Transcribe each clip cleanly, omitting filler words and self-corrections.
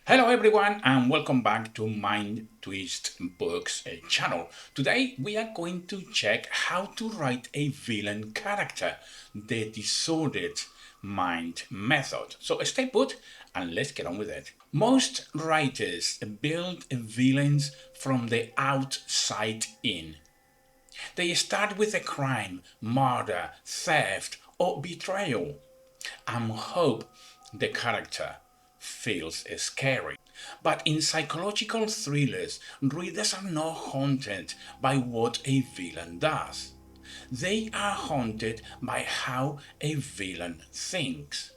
Hello everyone and welcome back to Mind Twist Books channel. Today we are going to check how to write a villain character, the disordered mind method. So stay put and let's get on with it. Most writers build villains from the outside in. They start with a crime, murder, theft or betrayal and hope the character feels scary. But in psychological thrillers, readers are not haunted by what a villain does. They are haunted by how a villain thinks.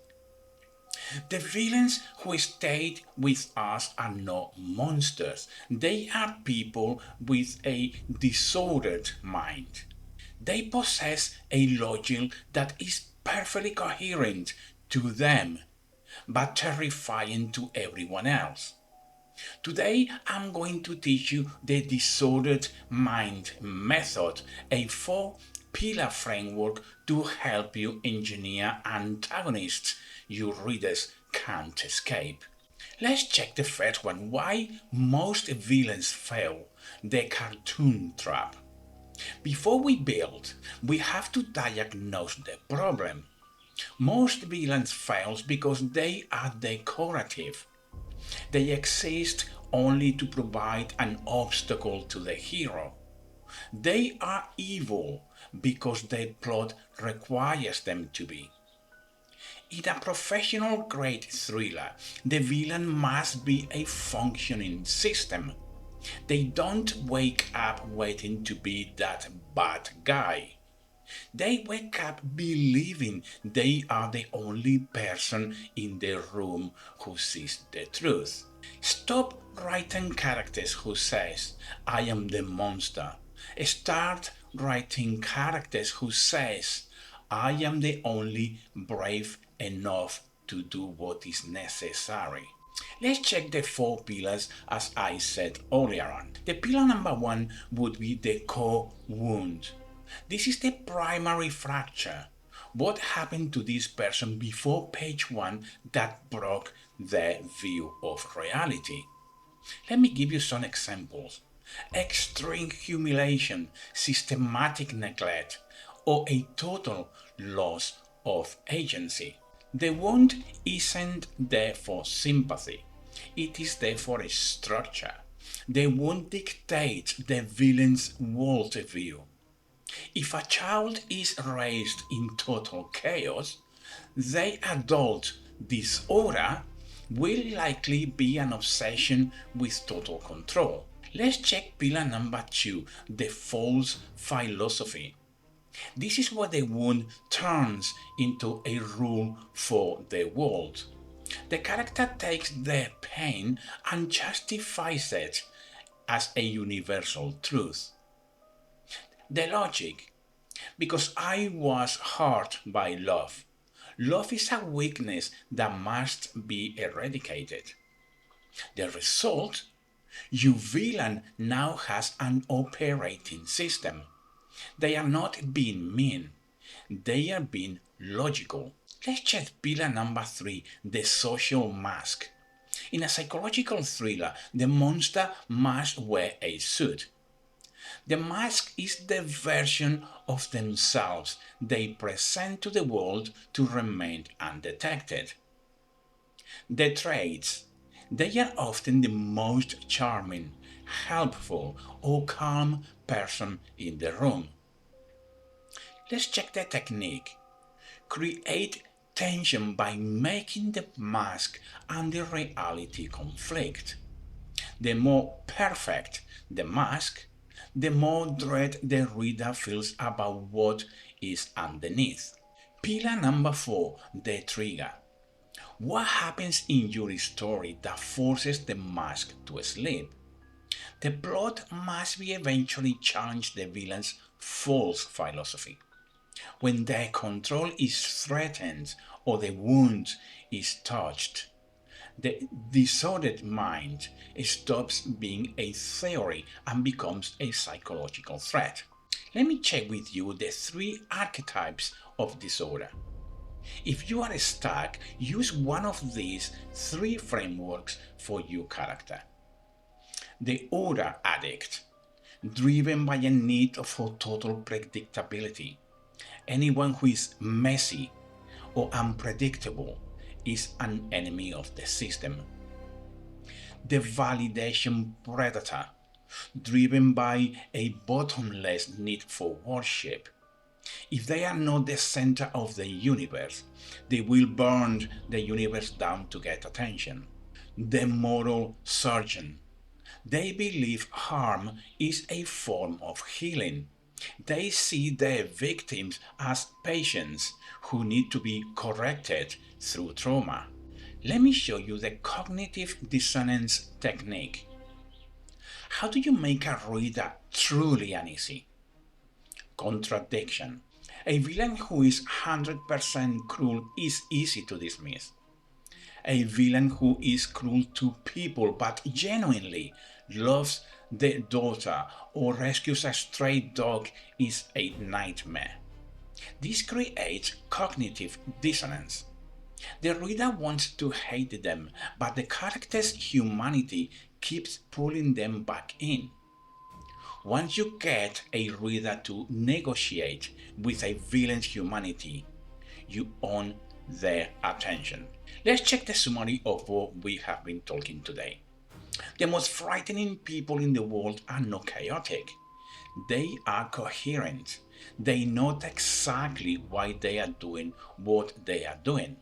The villains who stayed with us are not monsters. They are people with a disordered mind. They possess a logic that is perfectly coherent to them, but terrifying to everyone else. Today, I'm going to teach you the disordered mind method, a four-pillar framework to help you engineer antagonists your readers can't escape. Let's check the first one, why most villains fail, the cartoon trap. Before we build, we have to diagnose the problem. Most villains fail because they are decorative. They exist only to provide an obstacle to the hero. They are evil because their plot requires them to be. In a professional grade thriller, the villain must be a functioning system. They don't wake up waiting to be that bad guy. They wake up believing they are the only person in the room who sees the truth. Stop writing characters who says, I am the monster. Start writing characters who says, I am the only brave enough to do what is necessary. Let's check the four pillars as I said earlier on. The pillar number one would be the core wound. This is the primary fracture. What happened to this person before page 1 that broke their view of reality? Let me give you some examples. Extreme humiliation, systematic neglect, or a total loss of agency. The wound isn't there for sympathy, it is there for a structure. The wound dictates the villain's worldview. If a child is raised in total chaos, their adult disorder will likely be an obsession with total control. Let's check pillar number 2, the false philosophy. This is where the wound turns into a rule for the world. The character takes their pain and justifies it as a universal truth. The logic, because I was hurt by love. Love is a weakness that must be eradicated. The result, your villain now has an operating system. They are not being mean, they are being logical. Let's check pillar number 3, the social mask. In a psychological thriller, the monster must wear a suit. The mask is the version of themselves they present to the world to remain undetected. The traits. They are often the most charming, helpful, or calm person in the room. Let's check the technique. Create tension by making the mask and the reality conflict. The more perfect the mask, the more dread the reader feels about what is underneath. Pillar number 4, the trigger. What happens in your story that forces the mask to sleep? The plot must be eventually challenge the villain's false philosophy. When their control is threatened or the wound is touched, the disordered mind stops being a theory and becomes a psychological threat. Let me check with you the 3 archetypes of disorder. If you are stuck, use one of these three frameworks for your character. The order addict, driven by a need for total predictability. Anyone who is messy or unpredictable is an enemy of the system. The validation predator, driven by a bottomless need for worship. If they are not the center of the universe, they will burn the universe down to get attention. The moral surgeon. They believe harm is a form of healing. They see their victims as patients who need to be corrected through trauma. Let me show you the cognitive dissonance technique. How do you make a reader truly uneasy? Contradiction. A villain who is 100% cruel is easy to dismiss. A villain who is cruel to people but genuinely loves the daughter or rescues a stray dog is a nightmare. This creates cognitive dissonance. The reader wants to hate them, but the character's humanity keeps pulling them back in. Once you get a reader to negotiate with a villain's humanity, you own their attention. Let's check the summary of what we have been talking today. The most frightening people in the world are not chaotic. They are coherent. They know exactly why they are doing what they are doing.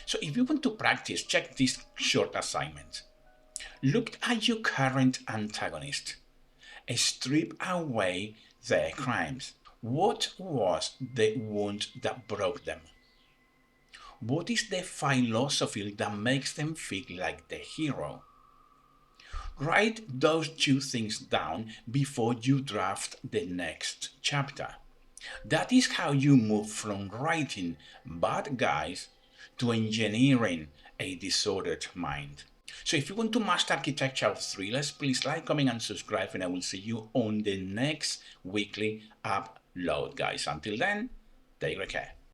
So if you want to practice, check this short assignment. Look at your current antagonist. Strip away their crimes. What was the wound that broke them? What is the philosophy that makes them feel like the hero? Write those two things down before you draft the next chapter. That is how you move from writing bad guys to engineering a disordered mind. So if you want to master architecture of thrillers, please like, comment, and subscribe, and I will see you on the next weekly upload, guys. Until then, take care.